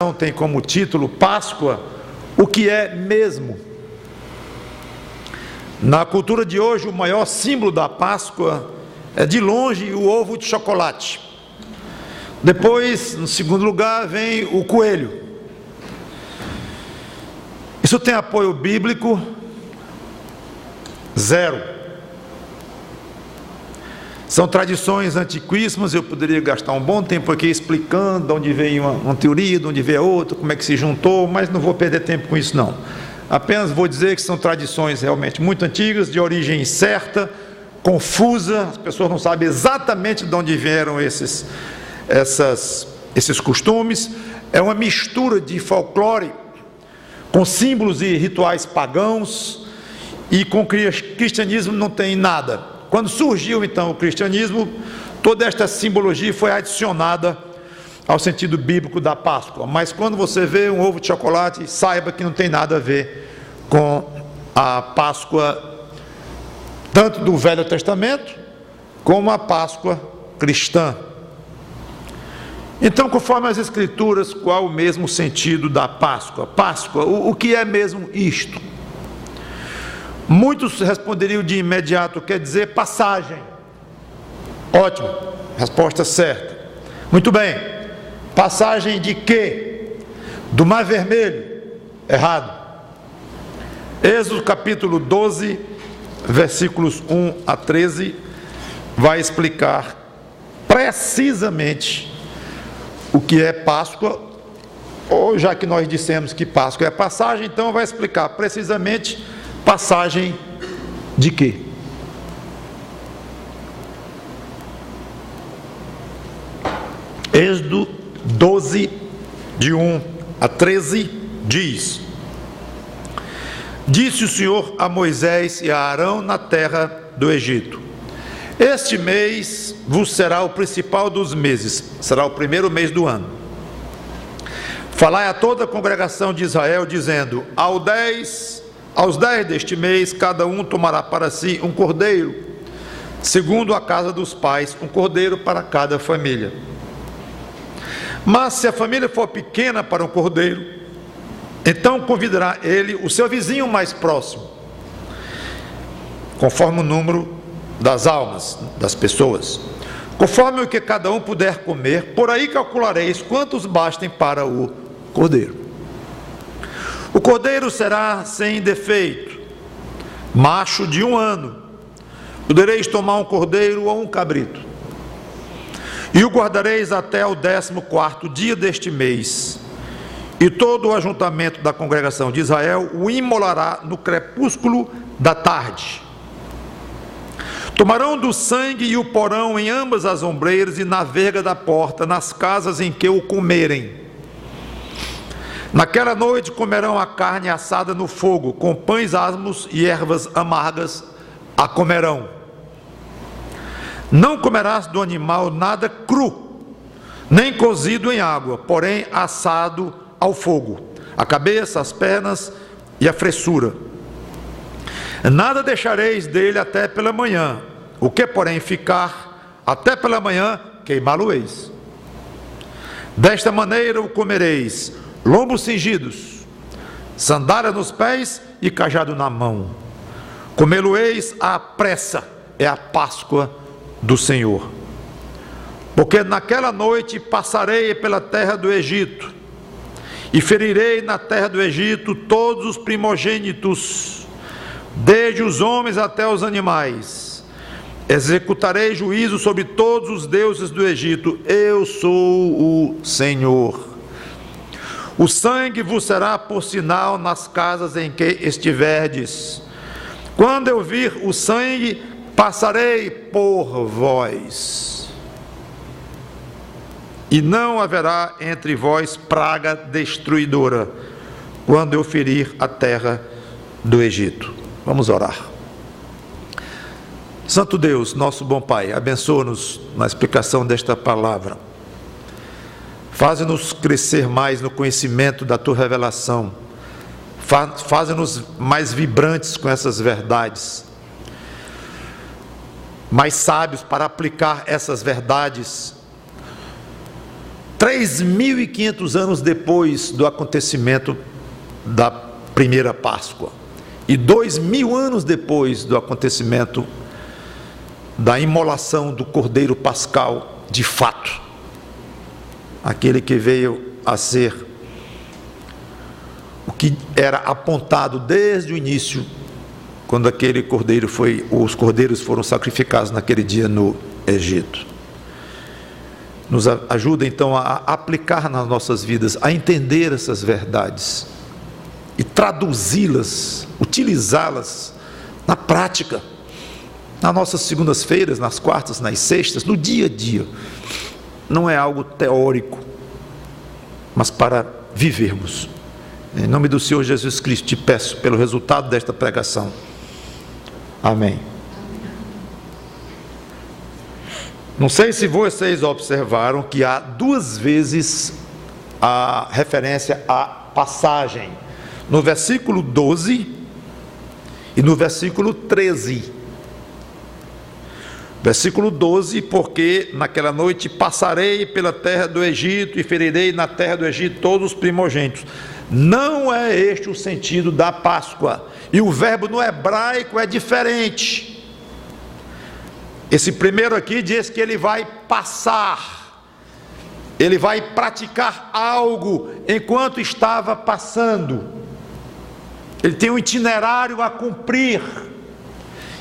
tem como título Páscoa, o que é mesmo? Na cultura de hoje, o maior símbolo da Páscoa é de longe o ovo de chocolate. Depois, no segundo lugar, vem o coelho. Isso tem apoio bíblico? Zero. São tradições antiquíssimas. Eu poderia gastar um bom tempo aqui explicando de onde veio uma teoria, de onde veio outra, como é que se juntou, mas não vou perder tempo com isso não. Apenas vou dizer que são tradições realmente muito antigas, de origem incerta, confusa, as pessoas não sabem exatamente de onde vieram esses costumes. É uma mistura de folclore com símbolos e rituais pagãos, e com o cristianismo não tem nada. Quando surgiu então o cristianismo, toda esta simbologia foi adicionada ao sentido bíblico da Páscoa. Mas quando você vê um ovo de chocolate, saiba que não tem nada a ver com a Páscoa, tanto do Velho Testamento, como a Páscoa cristã. Então, conforme as Escrituras, qual o mesmo sentido da Páscoa? Páscoa, o que é mesmo isto? Muitos responderiam de imediato, quer dizer passagem. Ótimo, resposta certa. Muito bem, passagem de quê? Do Mar Vermelho? Errado. Êxodo capítulo 12, versículos 1 a 13, vai explicar precisamente o que é Páscoa, ou já que nós dissemos que Páscoa é passagem, então vai explicar precisamente passagem de quê? Êxodo 12, de 1 a 13, diz: Disse o Senhor a Moisés e a Arão na terra do Egito: Este mês vos será o principal dos meses, será o primeiro mês do ano. Falai a toda a congregação de Israel, dizendo: Aos 10 deste mês, cada um tomará para si um cordeiro, segundo a casa dos pais, um cordeiro para cada família. Mas se a família for pequena para um cordeiro, então convidará ele o seu vizinho mais próximo, conforme o número das almas, das pessoas, conforme o que cada um puder comer, por aí calculareis quantos bastem para o cordeiro. O cordeiro será sem defeito, macho de 1 ano. Podereis tomar um cordeiro ou um cabrito, e o guardareis até o 14º dia deste mês, e todo o ajuntamento da congregação de Israel o imolará no crepúsculo da tarde. Tomarão do sangue e o porão em ambas as ombreiras e na verga da porta, nas casas em que o comerem. Naquela noite comerão a carne assada no fogo, com pães asmos e ervas amargas a comerão. Não comerás do animal nada cru, nem cozido em água, porém assado ao fogo, a cabeça, as pernas e a fressura. Nada deixareis dele até pela manhã, o que porém ficar até pela manhã, queimá-lo-eis. Desta maneira o comereis: lombos cingidos, sandália nos pés e cajado na mão. Comê-lo-eis à pressa, é a Páscoa do Senhor. Porque naquela noite passarei pela terra do Egito, e ferirei na terra do Egito todos os primogênitos, desde os homens até os animais. Executarei juízo sobre todos os deuses do Egito. Eu sou o Senhor. O sangue vos será por sinal nas casas em que estiverdes. Quando eu vir o sangue, passarei por vós, e não haverá entre vós praga destruidora, quando eu ferir a terra do Egito. Vamos orar. Santo Deus, nosso bom Pai, abençoa-nos na explicação desta palavra. Faze-nos crescer mais no conhecimento da Tua revelação. Faze-nos mais vibrantes com essas verdades, mais sábios para aplicar essas verdades 3.500 anos depois do acontecimento da primeira Páscoa e 2.000 anos depois do acontecimento da imolação do Cordeiro Pascal, de fato, aquele que veio a ser o que era apontado desde o início, quando os cordeiros foram sacrificados naquele dia no Egito. Nos ajuda então a aplicar nas nossas vidas, a entender essas verdades e traduzi-las, utilizá-las na prática, nas nossas segundas-feiras, nas quartas, nas sextas, no dia a dia. Não é algo teórico, mas para vivermos. Em nome do Senhor Jesus Cristo, te peço pelo resultado desta pregação. Amém. Não sei se vocês observaram que há 2 vezes a referência à passagem, no versículo 12 e no versículo 13. Versículo 12, porque naquela noite passarei pela terra do Egito e ferirei na terra do Egito todos os primogênitos. Não é este o sentido da Páscoa, e o verbo no hebraico é diferente. Esse primeiro aqui diz que ele vai passar, ele vai praticar algo enquanto estava passando, ele tem um itinerário a cumprir,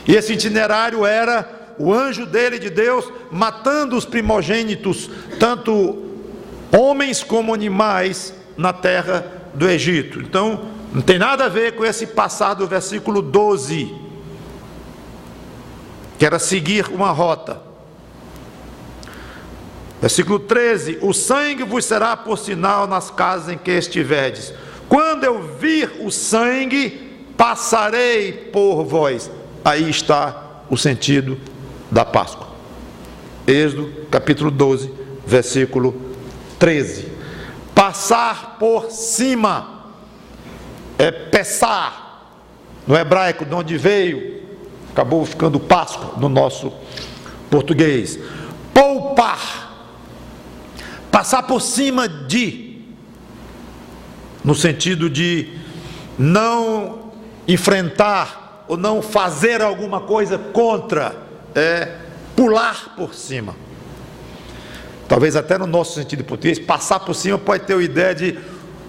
e esse itinerário era o anjo dele, de Deus, matando os primogênitos, tanto homens como animais, na terra do Egito. Então, não tem nada a ver com esse passar do versículo 12, que era seguir uma rota. Versículo 13: o sangue vos será por sinal nas casas em que estiverdes. Quando eu vir o sangue, passarei por vós. Aí está o sentido da Páscoa. Êxodo capítulo 12, versículo 13. Passar por cima é pessar, no hebraico, de onde veio, acabou ficando Páscoa no nosso português. Poupar, passar por cima de, no sentido de não enfrentar ou não fazer alguma coisa contra, pular por cima. Talvez até no nosso sentido português, passar por cima pode ter a ideia de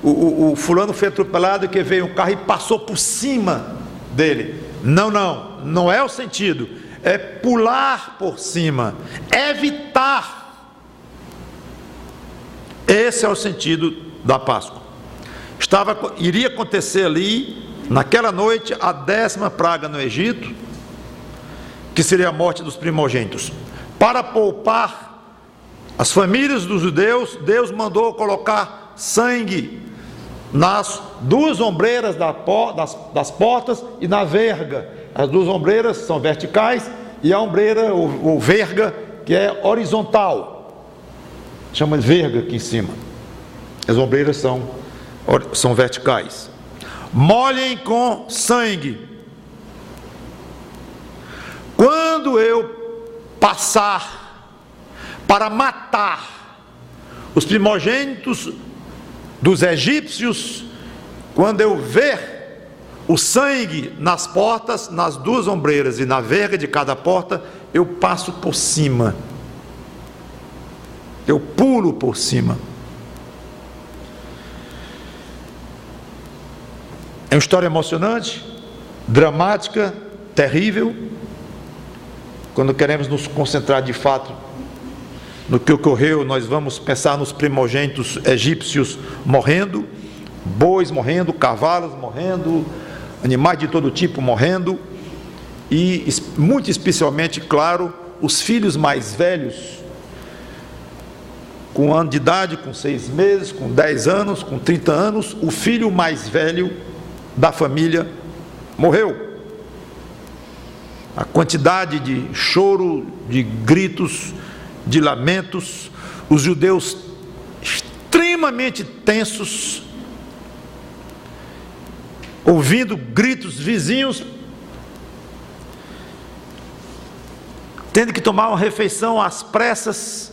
o fulano foi atropelado, que veio um carro e passou por cima dele. Não é o sentido, é pular por cima, evitar. Esse é o sentido da Páscoa. Iria acontecer ali, naquela noite, a 10ª praga no Egito, que seria a morte dos primogênitos. Para poupar as famílias dos judeus, Deus mandou colocar sangue nas 2 ombreiras das portas e na verga. As 2 ombreiras são verticais e a ombreira, ou verga, que é horizontal, chama de verga aqui em cima. As ombreiras são verticais. Molhem com sangue. Quando eu passar para matar os primogênitos dos egípcios, quando eu ver o sangue nas portas, nas 2 ombreiras e na verga de cada porta, eu passo por cima, eu pulo por cima. É uma história emocionante, dramática, terrível. Quando queremos nos concentrar de fato no que ocorreu, nós vamos pensar nos primogênitos egípcios morrendo, bois morrendo, cavalos morrendo, animais de todo tipo morrendo, e muito especialmente, claro, os filhos mais velhos, com 1 ano de idade, com 6 meses, com 10 anos, com 30 anos, o filho mais velho da família morreu. A quantidade de choro, de gritos, de lamentos, os judeus extremamente tensos, ouvindo gritos vizinhos, tendo que tomar uma refeição às pressas,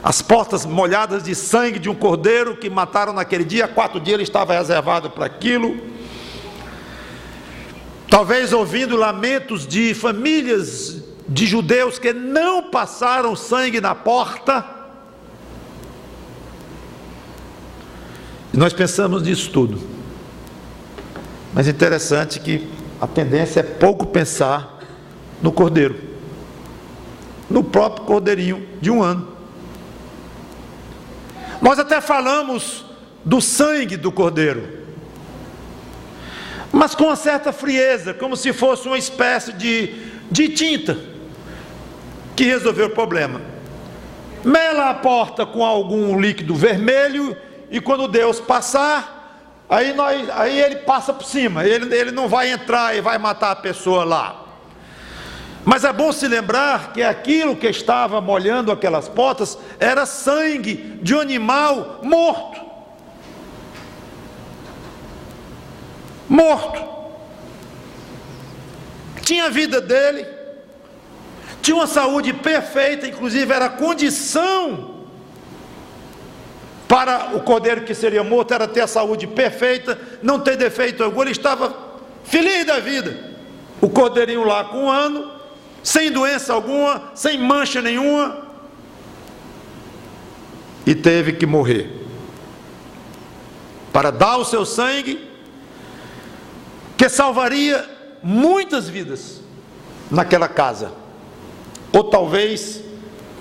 as portas molhadas de sangue de um cordeiro que mataram naquele dia. 4 dias ele estava reservado para aquilo. Talvez ouvindo lamentos de famílias de judeus que não passaram sangue na porta. E nós pensamos nisso tudo. Mas é interessante que a tendência é pouco pensar no cordeiro, no próprio cordeirinho de 1 ano. Nós até falamos do sangue do cordeiro, mas com uma certa frieza, como se fosse uma espécie de tinta que resolveu o problema. Mela a porta com algum líquido vermelho, e quando Deus passar, aí ele passa por cima, ele não vai entrar e vai matar a pessoa lá. Mas é bom se lembrar que aquilo que estava molhando aquelas portas era sangue de um animal morto. Morto. Tinha a vida dele, tinha uma saúde perfeita, inclusive era condição para o cordeiro que seria morto, era ter a saúde perfeita, não ter defeito algum. Ele estava feliz da vida. O cordeirinho lá com 1 ano, sem doença alguma, sem mancha nenhuma, e teve que morrer para dar o seu sangue, que salvaria muitas vidas naquela casa, ou talvez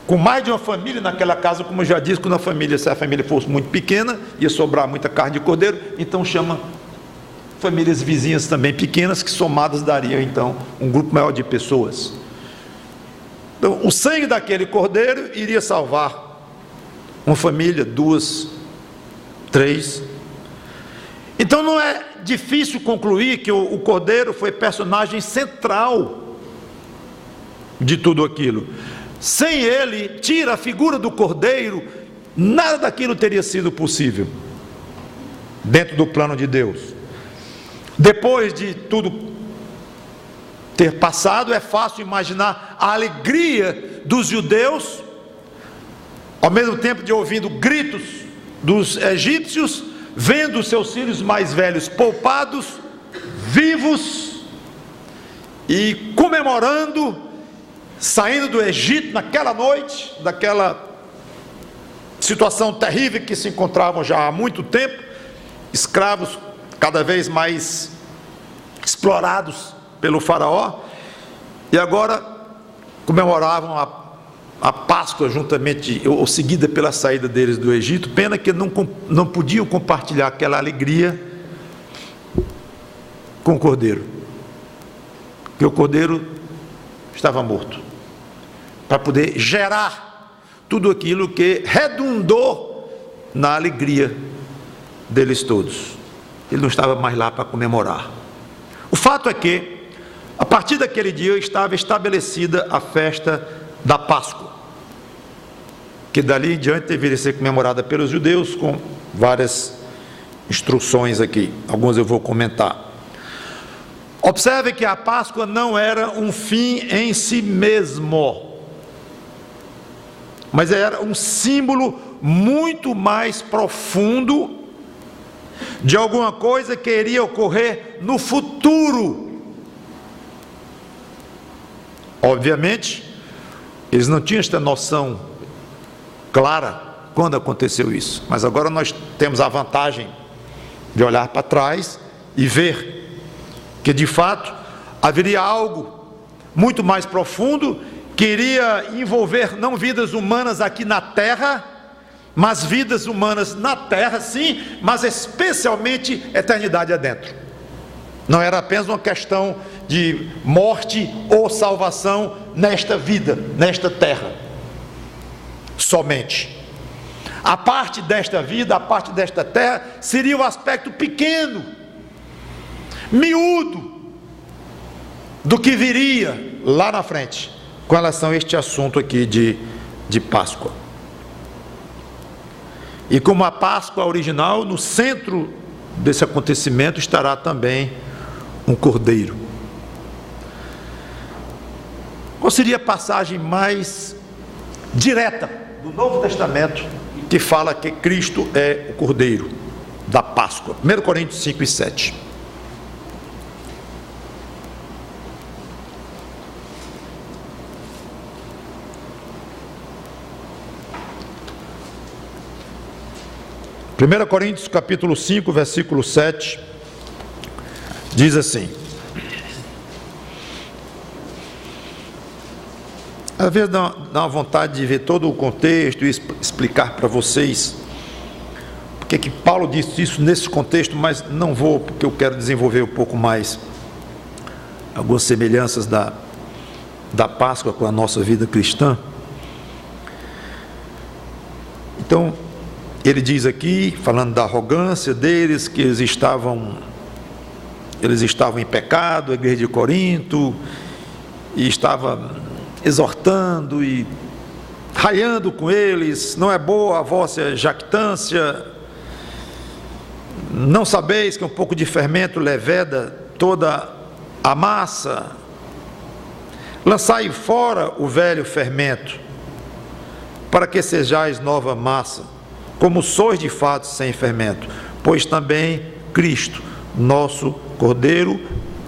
com mais de uma família naquela casa. Como eu já disse, quando se a família fosse muito pequena, ia sobrar muita carne de cordeiro, então chama famílias vizinhas também pequenas, que somadas dariam então um grupo maior de pessoas. Então, o sangue daquele cordeiro iria salvar uma família, 2, 3. Então não é difícil concluir que o cordeiro foi personagem central de tudo aquilo. Sem ele, tira a figura do cordeiro, nada daquilo teria sido possível dentro do plano de Deus. Depois de tudo ter passado, é fácil imaginar a alegria dos judeus, ao mesmo tempo de ouvindo gritos dos egípcios, vendo seus filhos mais velhos poupados, vivos, e comemorando, saindo do Egito naquela noite, daquela situação terrível que se encontravam já há muito tempo, escravos cada vez mais explorados pelo faraó, e agora comemoravam a Páscoa juntamente, ou seguida pela saída deles do Egito. Pena que não podiam compartilhar aquela alegria com o cordeiro, porque o cordeiro estava morto, para poder gerar tudo aquilo que redundou na alegria deles todos. Ele não estava mais lá para comemorar. O fato é que, a partir daquele dia, estava estabelecida a festa da Páscoa, que dali em diante deveria ser comemorada pelos judeus, com várias instruções aqui, algumas eu vou comentar. Observe que a Páscoa não era um fim em si mesmo, mas era um símbolo muito mais profundo de alguma coisa que iria ocorrer no futuro. Obviamente, eles não tinham esta noção clara quando aconteceu isso, mas agora nós temos a vantagem de olhar para trás e ver que de fato haveria algo muito mais profundo, que iria envolver não vidas humanas aqui na terra, mas vidas humanas na terra sim, mas especialmente eternidade adentro. Não era apenas uma questão de morte ou salvação nesta vida, nesta terra somente. A parte desta vida, a parte desta terra, seria o aspecto pequeno, miúdo, do que viria lá na frente, com relação a este assunto aqui de Páscoa. E como a Páscoa original, no centro desse acontecimento estará também um cordeiro. Qual seria a passagem mais direta do Novo Testamento que fala que Cristo é o Cordeiro da Páscoa. 1 Coríntios 5 e 7. Primeira Coríntios capítulo 5, versículo 7, diz assim: às vezes dá uma vontade de ver todo o contexto e explicar para vocês porque que Paulo disse isso nesse contexto, mas não vou, porque eu quero desenvolver um pouco mais algumas semelhanças da Páscoa com a nossa vida cristã. Então, ele diz aqui, falando da arrogância deles, que eles estavam em pecado, a igreja de Corinto, e estava exortando e raiando com eles: não é boa a vossa jactância, não sabeis que um pouco de fermento leveda toda a massa, lançai fora o velho fermento, para que sejais nova massa, como sois de fato sem fermento, pois também Cristo, nosso Cordeiro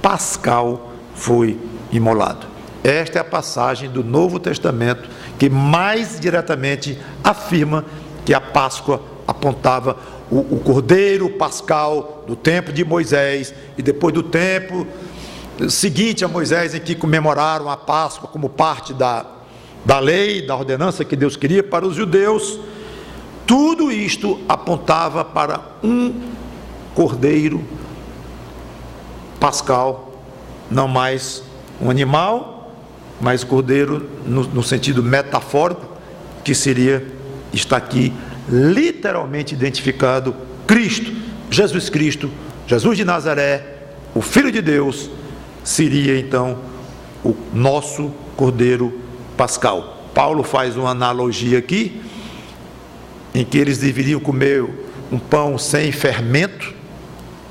Pascal, foi imolado. Esta é a passagem do Novo Testamento que mais diretamente afirma que a Páscoa apontava o Cordeiro Pascal do tempo de Moisés, e depois do tempo seguinte a Moisés, em que comemoraram a Páscoa como parte da lei, da ordenança que Deus queria para os judeus. Tudo isto apontava para um Cordeiro Pascal, não mais um animal, mas Cordeiro no sentido metafórico, que está aqui literalmente identificado: Cristo, Jesus Cristo, Jesus de Nazaré, o Filho de Deus, seria então o nosso Cordeiro Pascal. Paulo faz uma analogia aqui, em que eles deveriam comer um pão sem fermento.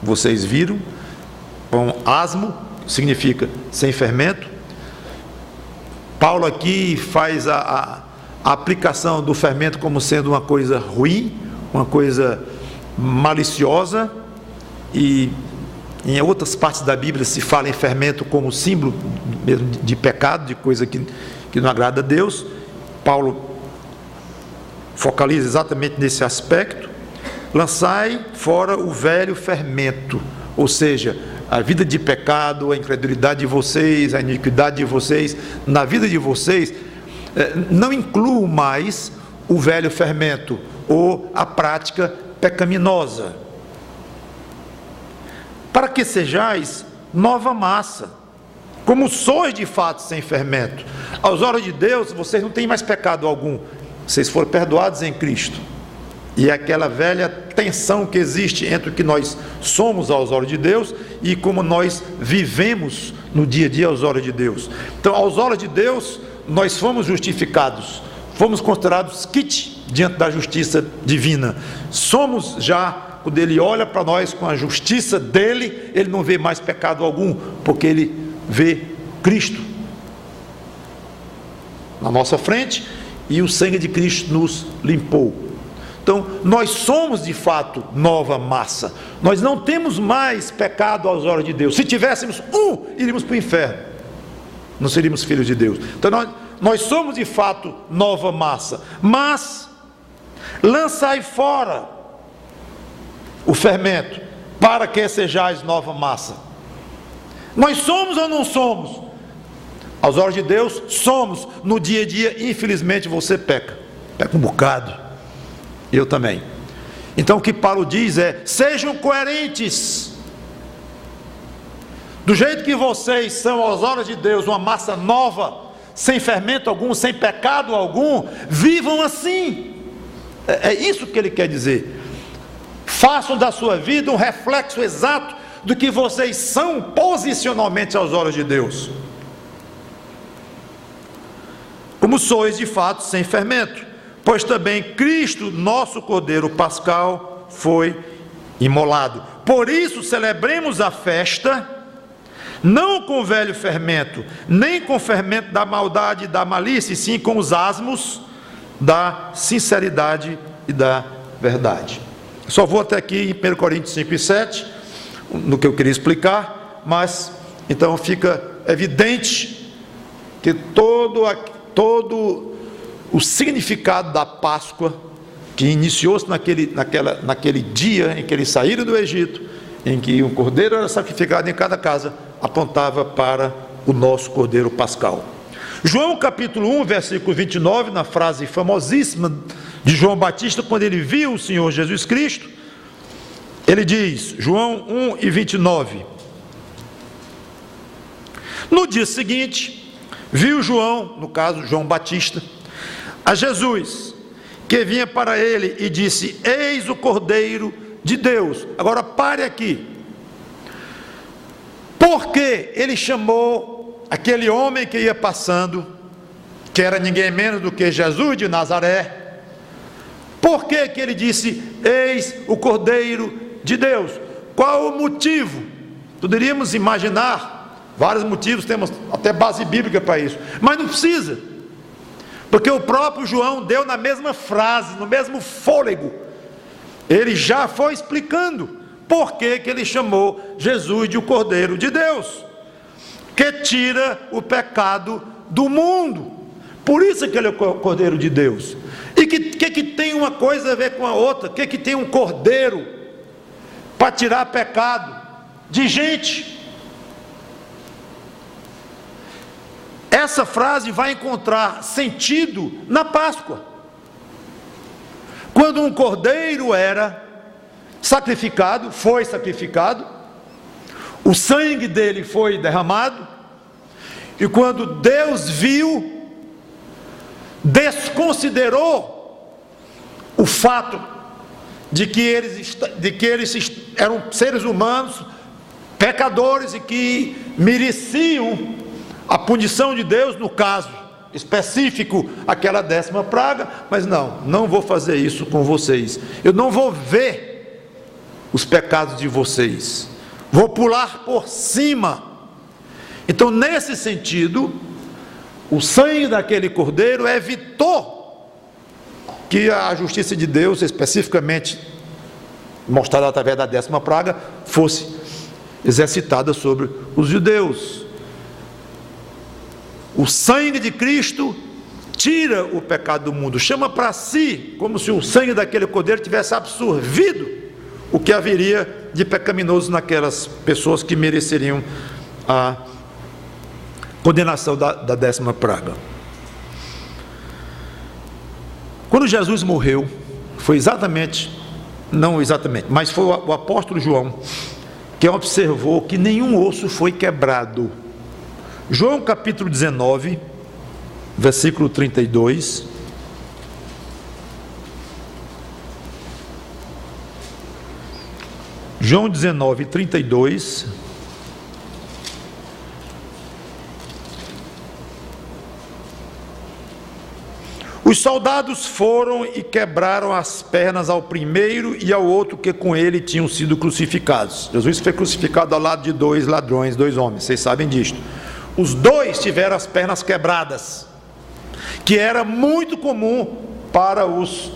Vocês viram, pão asmo significa sem fermento. Paulo aqui faz a aplicação do fermento como sendo uma coisa ruim, uma coisa maliciosa, e em outras partes da Bíblia se fala em fermento como símbolo mesmo de pecado, de coisa que não agrada a Deus. Paulo focaliza exatamente nesse aspecto: lançai fora o velho fermento, ou seja, a vida de pecado, a incredulidade de vocês, a iniquidade de vocês, na vida de vocês, não inclui mais o velho fermento ou a prática pecaminosa, para que sejais nova massa, como sois de fato sem fermento. Aos olhos de Deus, vocês não têm mais pecado algum, vocês foram perdoados em Cristo. E é aquela velha tensão que existe entre o que nós somos aos olhos de Deus e como nós vivemos no dia a dia aos olhos de Deus. Então, aos olhos de Deus, nós fomos justificados, fomos considerados quite diante da justiça divina. Somos já, quando Ele olha para nós com a justiça dEle, Ele não vê mais pecado algum, porque Ele vê Cristo na nossa frente, e o sangue de Cristo nos limpou. Então, nós somos de fato nova massa. Nós não temos mais pecado aos olhos de Deus. Se tivéssemos iríamos para o inferno, não seríamos filhos de Deus. Então, nós somos de fato nova massa. Mas lançai fora o fermento, para que sejais nova massa. Nós somos ou não somos? Aos olhos de Deus, somos. No dia a dia, infelizmente, você peca um bocado, eu também. Então o que Paulo diz é: sejam coerentes. Do jeito que vocês são aos olhos de Deus, uma massa nova, sem fermento algum, sem pecado algum, vivam assim. É isso que ele quer dizer. Façam da sua vida um reflexo exato do que vocês são posicionalmente aos olhos de Deus, como sois de fato sem fermento, pois também Cristo, nosso Cordeiro Pascal, foi imolado. Por isso celebremos a festa, não com o velho fermento, nem com o fermento da maldade e da malícia, e sim com os asmos, da sinceridade e da verdade. Só vou até aqui em 1 Coríntios 5 e 7, no que eu queria explicar, mas então fica evidente que todo o significado da Páscoa, que iniciou-se naquele dia em que eles saíram do Egito, em que um cordeiro era sacrificado em cada casa, apontava para o nosso cordeiro pascal. João capítulo 1, versículo 29, na frase famosíssima de João Batista, quando ele viu o Senhor Jesus Cristo, ele diz, João 1 e 29, no dia seguinte, viu João, no caso João Batista, a Jesus, que vinha para ele e disse, eis o Cordeiro de Deus. Agora pare aqui, porque ele chamou aquele homem que ia passando, que era ninguém menos do que Jesus de Nazaré, por que ele disse, eis o Cordeiro de Deus? Qual o motivo? Poderíamos imaginar vários motivos, temos até base bíblica para isso, mas não precisa, porque o próprio João deu na mesma frase, no mesmo fôlego, ele já foi explicando por que ele chamou Jesus de o Cordeiro de Deus, que tira o pecado do mundo. Por isso que ele é o Cordeiro de Deus. E que tem uma coisa a ver com a outra? Que tem um cordeiro para tirar pecado de gente? Essa frase vai encontrar sentido na Páscoa, quando um cordeiro era sacrificado, foi sacrificado, o sangue dele foi derramado, e quando Deus viu, desconsiderou o fato de que eles eram seres humanos, pecadores, e que mereciam a punição de Deus, no caso específico, aquela 10ª praga, mas não vou fazer isso com vocês, eu não vou ver os pecados de vocês, vou pular por cima. Então, nesse sentido, o sangue daquele cordeiro evitou que a justiça de Deus, especificamente mostrada através da 10ª praga, fosse exercitada sobre os judeus. O sangue de Cristo tira o pecado do mundo, chama para si, como se o sangue daquele cordeiro tivesse absorvido o que haveria de pecaminoso naquelas pessoas que mereceriam a condenação da 10ª praga. Quando Jesus morreu, foi mas foi o apóstolo João que observou que nenhum osso foi quebrado. João capítulo 19, versículo 32. João 19, 32. Os soldados foram e quebraram as pernas ao primeiro e ao outro que com ele tinham sido crucificados. Jesus foi crucificado ao lado de 2 ladrões, 2 homens, vocês sabem disto. Os 2 tiveram as pernas quebradas, que era muito comum para os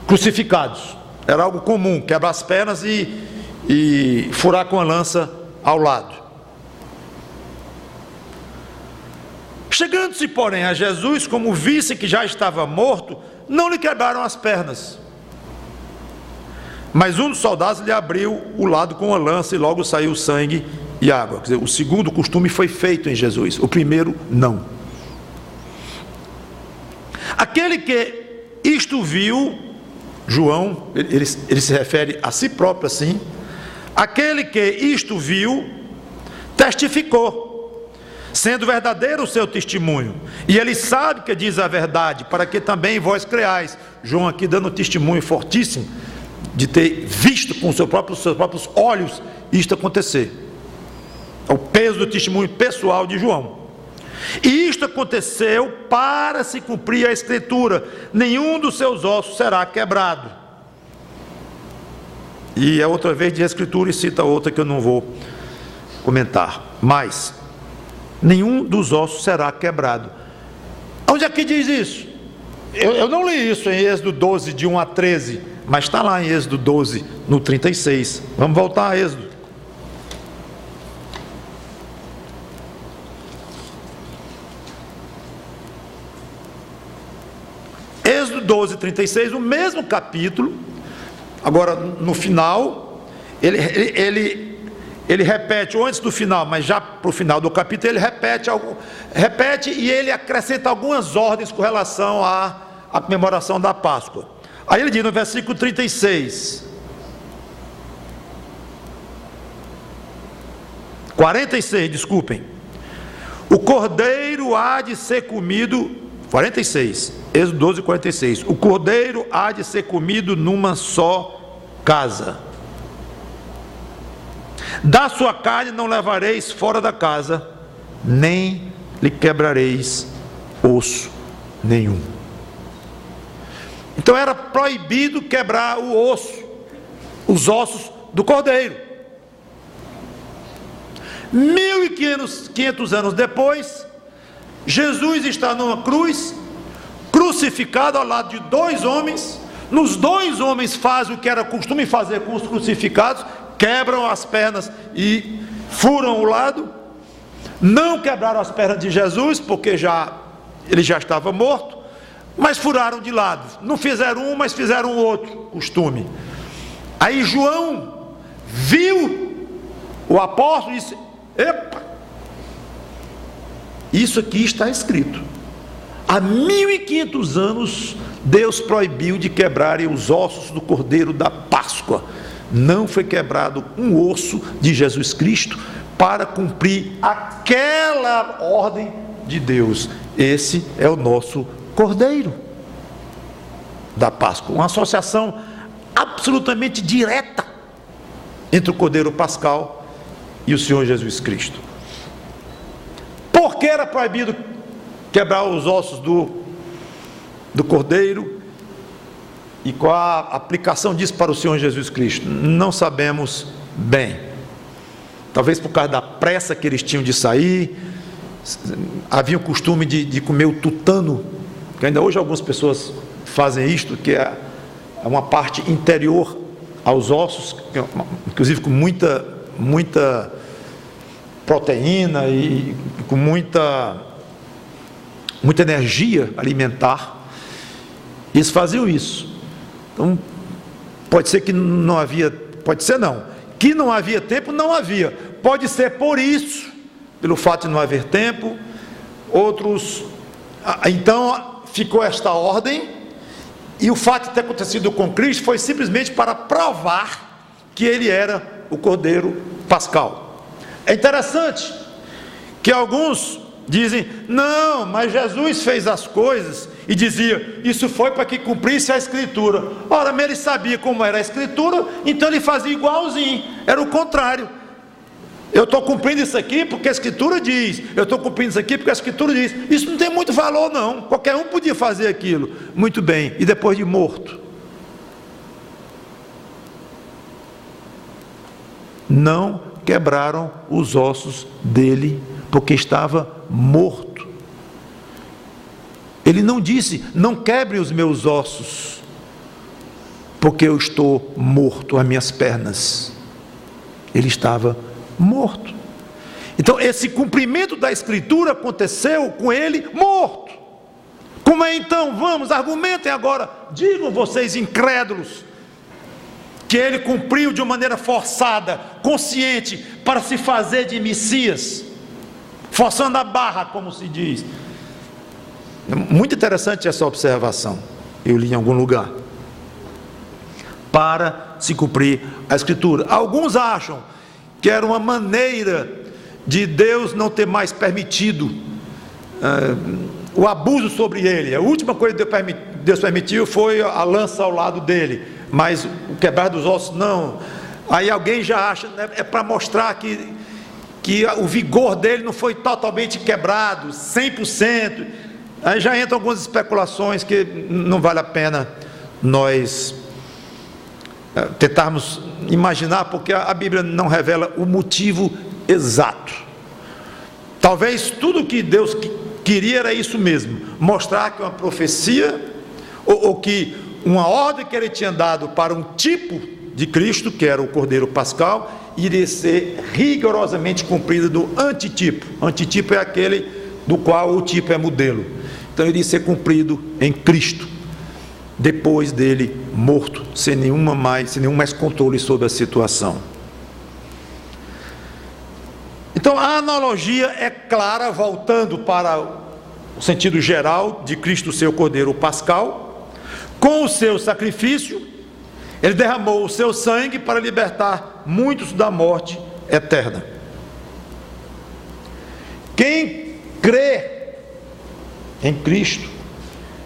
crucificados. Era algo comum, quebrar as pernas e furar com a lança ao lado. Chegando-se, porém, a Jesus, como visse que já estava morto, não lhe quebraram as pernas. Mas um dos soldados lhe abriu o lado com a lança e logo saiu sangue e água. Quer dizer, o segundo costume foi feito em Jesus, o primeiro não. Aquele que isto viu, João, ele se refere a si próprio assim, aquele que isto viu, testificou, sendo verdadeiro o seu testemunho, e ele sabe que diz a verdade, para que também vós creais. João aqui dando um testemunho fortíssimo, de ter visto com seus próprios olhos isto acontecer. É o peso do testemunho pessoal de João. E isto aconteceu para se cumprir a escritura: nenhum dos seus ossos será quebrado. E é outra vez de escritura, e cita outra que eu não vou comentar. Mas nenhum dos ossos será quebrado. Onde é que diz isso? Eu não li isso em Êxodo 12, de 1 a 13, mas está lá em Êxodo 12, no 36. Vamos voltar a Êxodo. Êxodo 12, 36, o mesmo capítulo. Agora, no final, ele repete, ou antes do final, mas já para o final do capítulo, ele repete e ele acrescenta algumas ordens com relação à comemoração da Páscoa. Aí ele diz no versículo 36, 46, desculpem: o cordeiro há de ser comido, 46, Êxodo 12, 46, o cordeiro há de ser comido numa só casa. Da sua carne não levareis fora da casa, nem lhe quebrareis osso nenhum. Então era proibido quebrar o osso, os ossos do cordeiro. 1500 anos depois, Jesus está numa cruz, crucificado ao lado de dois homens. Nos dois homens fazem o que era costume fazer com os crucificados: quebram as pernas e furam o lado. Não quebraram as pernas de Jesus, porque ele já estava morto, mas furaram de lado. Não fizeram um, mas fizeram outro costume. Aí João viu o apóstolo e disse: epa, isso aqui está escrito. Há 1500 anos Deus proibiu de quebrarem os ossos do cordeiro da Páscoa. Não foi quebrado um osso de Jesus Cristo para cumprir aquela ordem de Deus. Esse é o nosso cordeiro da Páscoa. Uma associação absolutamente direta entre o cordeiro pascal e o Senhor Jesus Cristo. Por que era proibido quebrar os ossos do cordeiro? E qual a aplicação disso para o Senhor Jesus Cristo? Não sabemos bem. Talvez por causa da pressa que eles tinham de sair. Havia o costume de comer o tutano, que ainda hoje algumas pessoas fazem isto, que é uma parte interior aos ossos, inclusive com muita proteína e com muita energia alimentar. Eles faziam isso. Então, pode ser que não havia, pode ser não, que não havia tempo, não havia. Pode ser por isso, pelo fato de não haver tempo. Outros, então ficou esta ordem, e o fato de ter acontecido com Cristo foi simplesmente para provar que ele era o cordeiro pascal. É interessante que alguns dizem: não, mas Jesus fez as coisas, e dizia: isso foi para que cumprisse a Escritura. Ora, mas ele sabia como era a Escritura, então ele fazia igualzinho. Era o contrário. Eu estou cumprindo isso aqui porque a Escritura diz, eu estou cumprindo isso aqui porque a Escritura diz. Isso não tem muito valor não, qualquer um podia fazer aquilo. Muito bem, e depois de morto? Não quebraram os ossos dele, porque estava morto. Ele não disse: não quebre os meus ossos, porque eu estou morto, as minhas pernas. Ele estava morto. Então esse cumprimento da Escritura aconteceu com ele morto. Como é então? Vamos, argumentem agora. Digam vocês incrédulos que ele cumpriu de uma maneira forçada, consciente, para se fazer de Messias, forçando a barra, como se diz. Muito interessante essa observação, eu li em algum lugar. Para se cumprir a Escritura. Alguns acham que era uma maneira de Deus não ter mais permitido o abuso sobre ele. A última coisa que Deus permitiu foi a lança ao lado dele, mas o quebrar dos ossos não. Aí alguém já acha, né, é para mostrar que o vigor dele não foi totalmente quebrado, 100%. Aí já entram algumas especulações que não vale a pena nós tentarmos imaginar, porque a Bíblia não revela o motivo exato. Talvez tudo que Deus queria era isso mesmo, mostrar que uma profecia ou que uma ordem que ele tinha dado para um tipo de Cristo, que era o Cordeiro Pascal, iria ser rigorosamente cumprida do antitipo. Antitipo é aquele do qual o tipo é modelo. Então iria ser cumprido em Cristo, depois dele morto, sem nenhum mais controle sobre a situação. Então a analogia é clara, voltando para o sentido geral de Cristo ser o Cordeiro Pascal. Com o seu sacrifício, ele derramou o seu sangue para libertar muitos da morte eterna. Quem crê em Cristo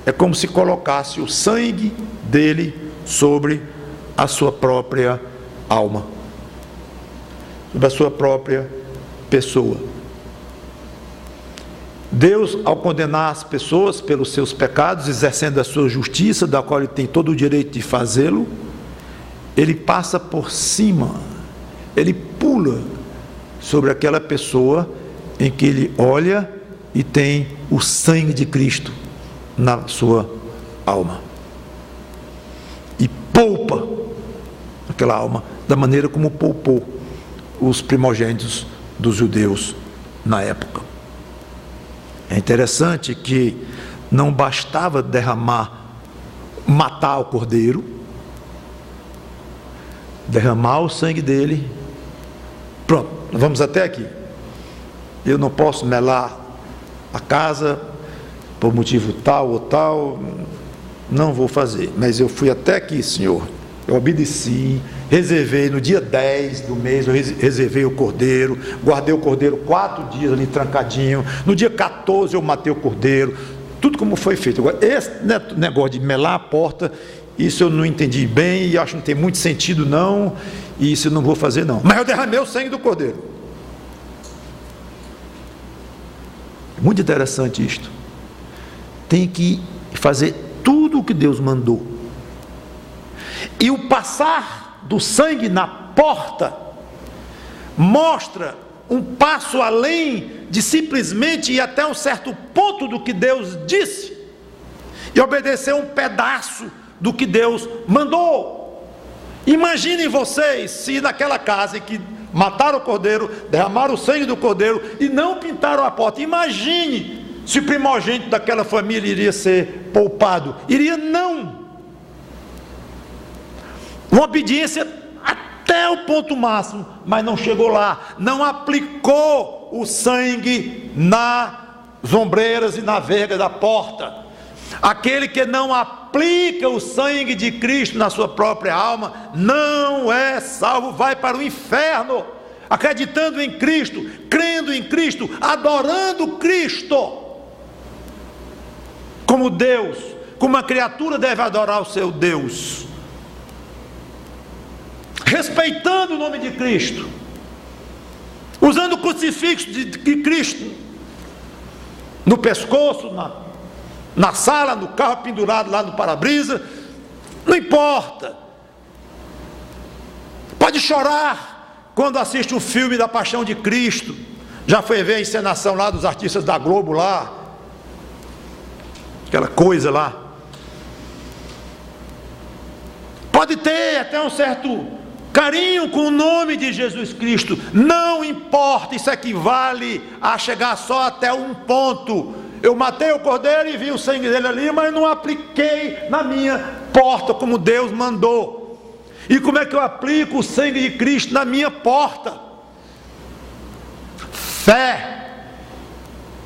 é como se colocasse o sangue dele sobre a sua própria alma, sobre a sua própria pessoa. Deus, ao condenar as pessoas pelos seus pecados, exercendo a sua justiça, da qual ele tem todo o direito de fazê-lo, ele passa por cima, ele pula sobre aquela pessoa em que ele olha e tem o sangue de Cristo na sua alma, e poupa aquela alma da maneira como poupou os primogênitos dos judeus na época. É interessante que não bastava matar o cordeiro, derramar o sangue dele. Pronto, vamos até aqui. Eu não posso melar a casa por motivo tal ou tal, não vou fazer, mas eu fui até aqui, Senhor, eu obedeci, reservei no dia 10 do mês, eu reservei o cordeiro, guardei o cordeiro 4 dias ali trancadinho, no dia 14 eu matei o cordeiro, tudo como foi feito. Agora, esse negócio de melar a porta, isso eu não entendi bem, e acho que não tem muito sentido não, e isso eu não vou fazer não, mas eu derramei o sangue do cordeiro. Muito interessante isto. Tem que fazer tudo o que Deus mandou, e o passar do sangue na porta mostra um passo além de simplesmente ir até um certo ponto do que Deus disse e obedecer um pedaço do que Deus mandou. Imaginem vocês se naquela casa em que mataram o cordeiro, derramaram o sangue do cordeiro e não pintaram a porta. Imagine se o primogênito daquela família iria ser poupado. Iria não. Uma obediência até o ponto máximo, mas não chegou lá, não aplicou o sangue nas ombreiras e na verga da porta. Aquele que não aplica o sangue de Cristo na sua própria alma não é salvo, vai para o inferno. Acreditando em Cristo, crendo em Cristo, adorando Cristo como Deus, como uma criatura deve adorar o seu Deus, respeitando o nome de Cristo, usando o crucifixo de Cristo no pescoço, na sala, no carro pendurado lá no para-brisa, não importa. Pode chorar quando assiste um filme da Paixão de Cristo. Já foi ver a encenação lá dos artistas da Globo lá, aquela coisa lá. Pode ter até um certo carinho com o nome de Jesus Cristo, não importa, isso equivale a chegar só até um ponto. Eu matei o cordeiro e vi o sangue dele ali, mas não apliquei na minha porta como Deus mandou. E como é que eu aplico o sangue de Cristo na minha porta? Fé,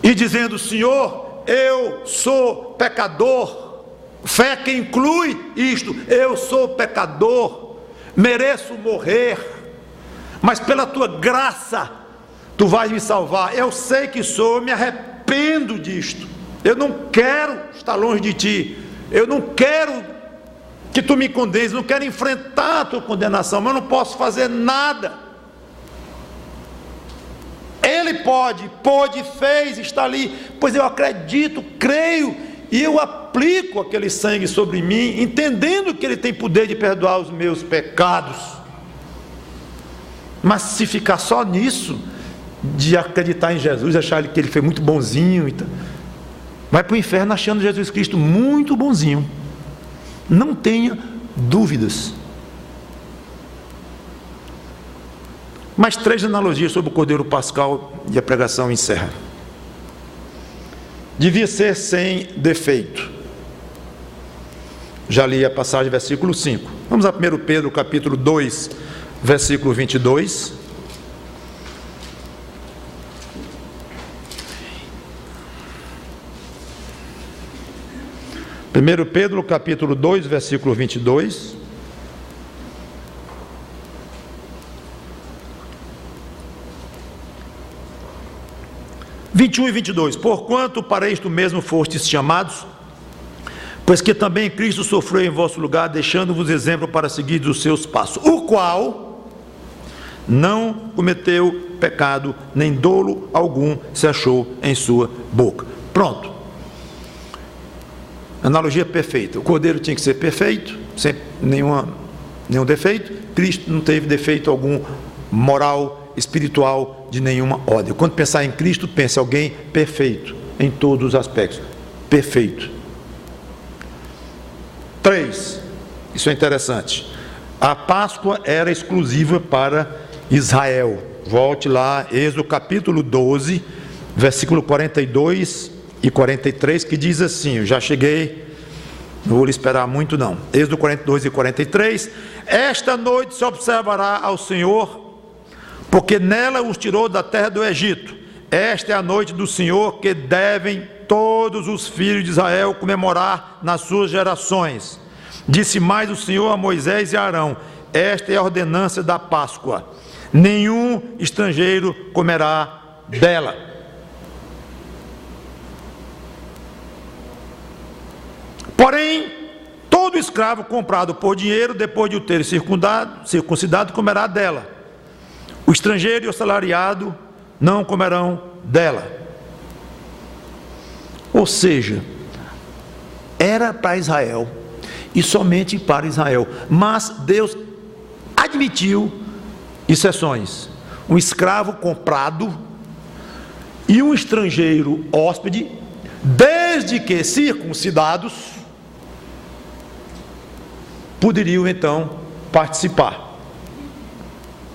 e dizendo: Senhor, eu sou pecador. Fé que inclui isto: eu sou pecador, mereço morrer, mas pela tua graça tu vais me salvar. Eu sei que sou, eu me arrependo disto, eu não quero estar longe de ti, eu não quero que tu me condenes, não quero enfrentar a tua condenação, mas eu não posso fazer nada. Ele pode, fez, está ali, pois eu acredito, creio, e eu aplico aquele sangue sobre mim, entendendo que ele tem poder de perdoar os meus pecados. Mas se ficar só nisso, de acreditar em Jesus, achar que ele foi muito bonzinho, vai para o inferno achando Jesus Cristo muito bonzinho, Não tenha dúvidas. Mais 3 analogias sobre o Cordeiro Pascal e a pregação encerra. Devia ser sem defeito. Já li a passagem, versículo 5. Vamos a 1 Pedro, capítulo 2, versículo 22. Primeiro Pedro, capítulo 2, versículo 22. (21 e 22). Porquanto para isto mesmo fostes chamados, pois que também Cristo sofreu em vosso lugar, deixando-vos exemplo para seguir os seus passos, o qual não cometeu pecado, nem dolo algum se achou em sua boca. Pronto. Analogia perfeita. O cordeiro tinha que ser perfeito, sem nenhum defeito. Cristo não teve defeito algum moral, espiritual, de nenhuma ordem. Quando pensar em Cristo, pense alguém perfeito em todos os aspectos. Perfeito. 3. Isso é interessante. A Páscoa era exclusiva para Israel. Volte lá, Êxodo capítulo 12, versículo 42 e 43, que diz assim, eu já cheguei, não vou lhe esperar muito não. Êxodo 42 e 43. Esta noite se observará ao Senhor, porque nela os tirou da terra do Egito. Esta é a noite do Senhor, que devem todos os filhos de Israel comemorar nas suas gerações. Disse mais o Senhor a Moisés e a Arão: esta é a ordenança da Páscoa, nenhum estrangeiro comerá dela. Porém, todo escravo comprado por dinheiro, depois de o ter circuncidado, comerá dela. O estrangeiro e o assalariado não comerão dela. Ou seja, era para Israel e somente para Israel. Mas Deus admitiu exceções. Um escravo comprado e um estrangeiro hóspede, desde que circuncidados, poderiam então participar.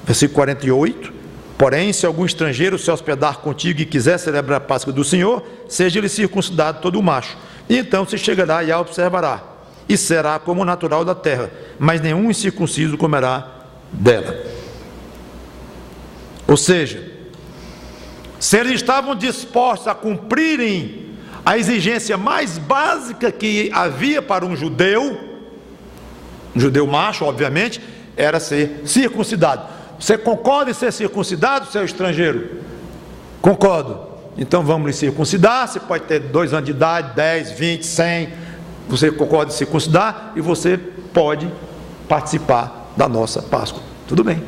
Versículo 48. Porém, se algum estrangeiro se hospedar contigo e quiser celebrar a Páscoa do Senhor, seja-lhe circuncidado todo macho. E então se chegará e a observará, e será como o natural da terra, mas nenhum incircunciso comerá dela. Ou seja, se eles estavam dispostos a cumprirem a exigência mais básica que havia para um judeu macho, obviamente, era ser circuncidado. Você concorda em ser circuncidado, seu estrangeiro? Concordo. Então vamos lhe circuncidar. Você pode ter 2 anos de idade, 10, 20, 100. Você concorda em circuncidar e você pode participar da nossa Páscoa. Tudo bem.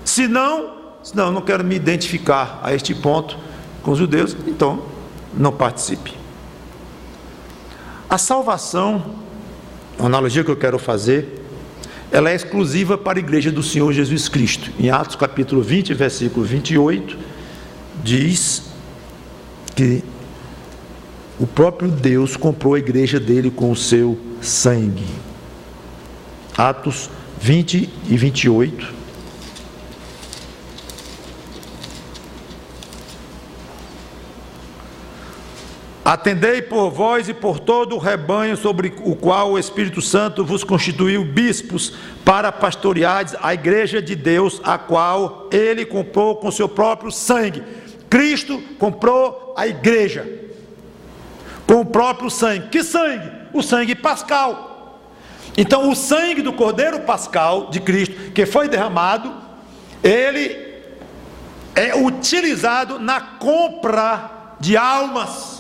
Se não, eu não quero me identificar a este ponto com os judeus, então não participe. A salvação, a analogia que eu quero fazer, ela é exclusiva para a igreja do Senhor Jesus Cristo. Em Atos capítulo 20, versículo 28, diz que o próprio Deus comprou a igreja dele com o seu sangue. Atos 20 e 28. Atendei por vós e por todo o rebanho sobre o qual o Espírito Santo vos constituiu bispos para pastoreardes a igreja de Deus, a qual ele comprou com seu próprio sangue. Cristo comprou a igreja com o próprio sangue. Que sangue? O sangue pascal. Então o sangue do Cordeiro Pascal de Cristo, que foi derramado, ele é utilizado na compra de almas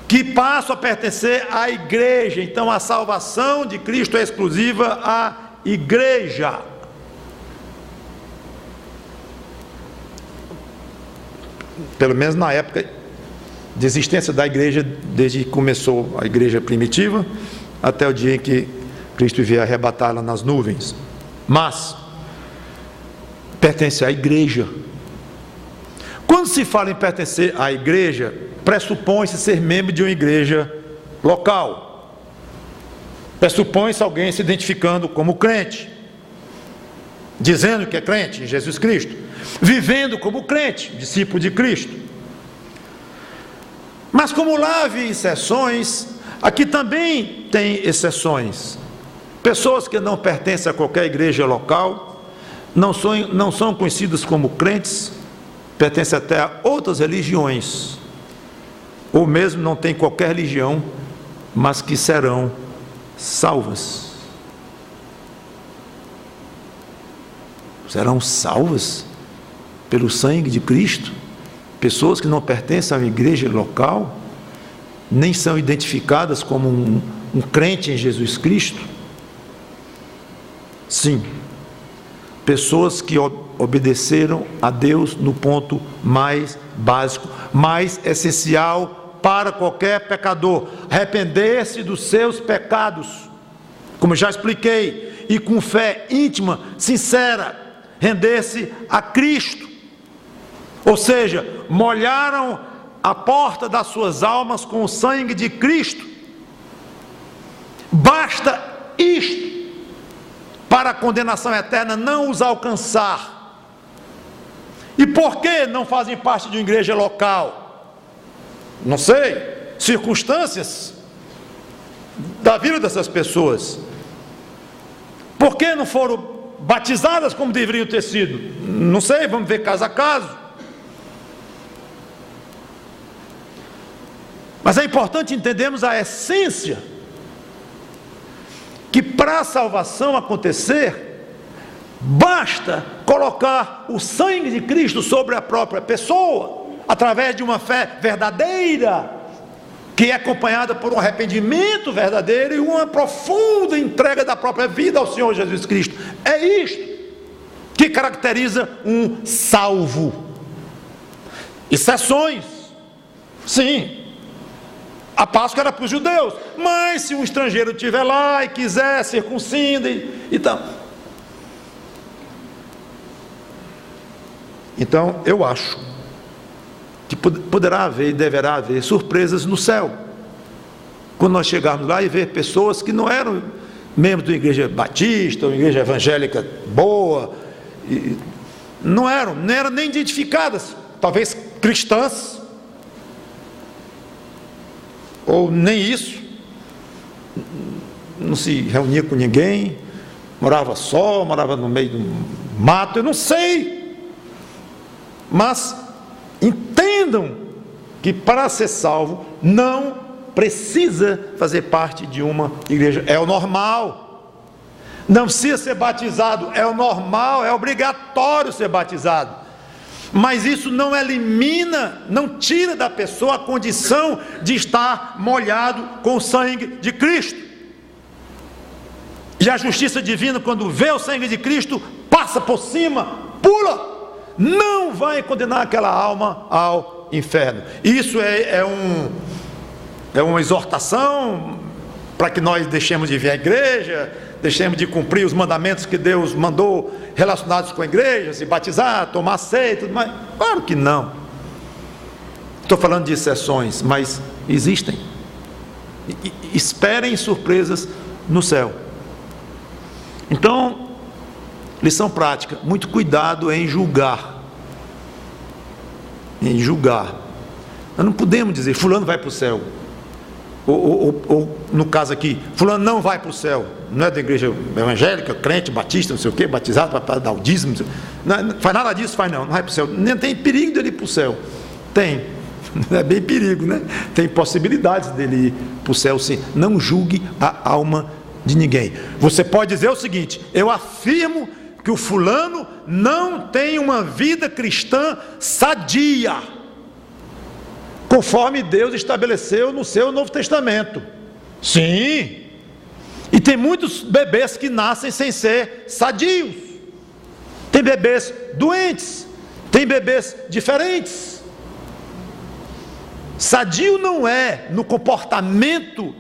que passam a pertencer à igreja. Então a salvação de Cristo é exclusiva à igreja. Pelo menos na época de existência da igreja, desde que começou a igreja primitiva, até o dia em que Cristo vier arrebatá-la nas nuvens. Mas pertence à igreja. Quando se fala em pertencer à igreja, pressupõe-se ser membro de uma igreja local. Pressupõe-se alguém se identificando como crente, dizendo que é crente em Jesus Cristo, vivendo como crente, discípulo de Cristo. Mas como lá havia exceções, aqui também tem exceções. Pessoas que não pertencem a qualquer igreja local, não são conhecidas como crentes, pertencem até a outras religiões, ou mesmo não têm qualquer religião, mas que serão salvas. Serão salvas pelo sangue de Cristo? Pessoas que não pertencem a uma igreja local, nem são identificadas como um crente em Jesus Cristo? Sim, pessoas que obedeceram a Deus no ponto mais básico, mais essencial para qualquer pecador: arrepender-se dos seus pecados, como já expliquei, e com fé íntima, sincera, render-se a Cristo. Ou seja, molharam a porta das suas almas com o sangue de Cristo. Basta isto para a condenação eterna não os alcançar. E por que não fazem parte de uma igreja local? Não sei, circunstâncias da vida dessas pessoas. Por que não foram batizadas como deveriam ter sido? Não sei, vamos ver caso a caso. Mas é importante entendermos a essência, que para a salvação acontecer, basta colocar o sangue de Cristo sobre a própria pessoa, através de uma fé verdadeira, que é acompanhada por um arrependimento verdadeiro e uma profunda entrega da própria vida ao Senhor Jesus Cristo. É isto que caracteriza um salvo. Exceções, sim. A Páscoa era para os judeus, mas se um estrangeiro estiver lá e quiser, circuncida e tal. Então eu acho que poderá haver e deverá haver surpresas no céu, quando nós chegarmos lá e ver pessoas que não eram membros de uma igreja batista, ou uma igreja evangélica boa, não eram nem identificadas, talvez cristãs, ou nem isso, não se reunia com ninguém, morava só, morava no meio do mato, eu não sei, mas entendam que para ser salvo não precisa fazer parte de uma igreja, é o normal. Não precisa ser batizado, é o normal, é obrigatório ser batizado. Mas isso não elimina, não tira da pessoa a condição de estar molhado com o sangue de Cristo. E a justiça divina, quando vê o sangue de Cristo, passa por cima, pula, não vai condenar aquela alma ao inferno. Isso é uma exortação para que nós deixemos de vir à igreja, deixemos de cumprir os mandamentos que Deus mandou relacionados com a igreja, se batizar, tomar ceia e tudo mais. Claro que não. Estou falando de exceções, mas existem. Esperem surpresas no céu. Então, lição prática: muito cuidado em julgar. Em julgar. Nós não podemos dizer fulano vai para o céu. Ou no caso aqui, fulano não vai para o céu, não é da igreja evangélica, crente, batista, não sei o que, batizado para dar o dízimo, não faz nada disso, não vai para o céu. Nem tem perigo dele ir para o céu. Tem, é bem perigo, né? Tem possibilidades dele ir para o céu, sim. Não julgue a alma de ninguém. Você pode dizer o seguinte: eu afirmo que o fulano não tem uma vida cristã sadia, conforme Deus estabeleceu no seu Novo Testamento. Sim. E tem muitos bebês que nascem sem ser sadios. Tem bebês doentes. Tem bebês diferentes. Sadio não é no comportamento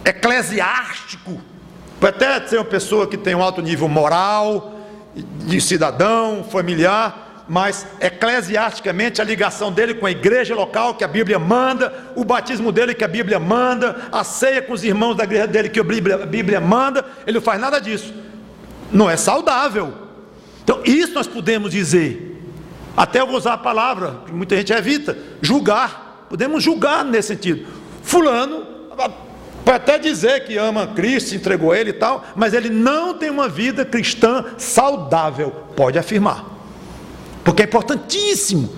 eclesiástico. Pode até ser uma pessoa que tem um alto nível moral, de cidadão, familiar, mas eclesiasticamente a ligação dele com a igreja local que a Bíblia manda, o batismo dele que a Bíblia manda, a ceia com os irmãos da igreja dele que a Bíblia manda, ele não faz nada disso. Não é saudável. Então isso nós podemos dizer. Até eu vou usar a palavra que muita gente evita, julgar. Podemos julgar nesse sentido. Fulano pode até dizer que ama Cristo, se entregou a Ele e tal, mas ele não tem uma vida cristã saudável. Pode afirmar. Porque é importantíssimo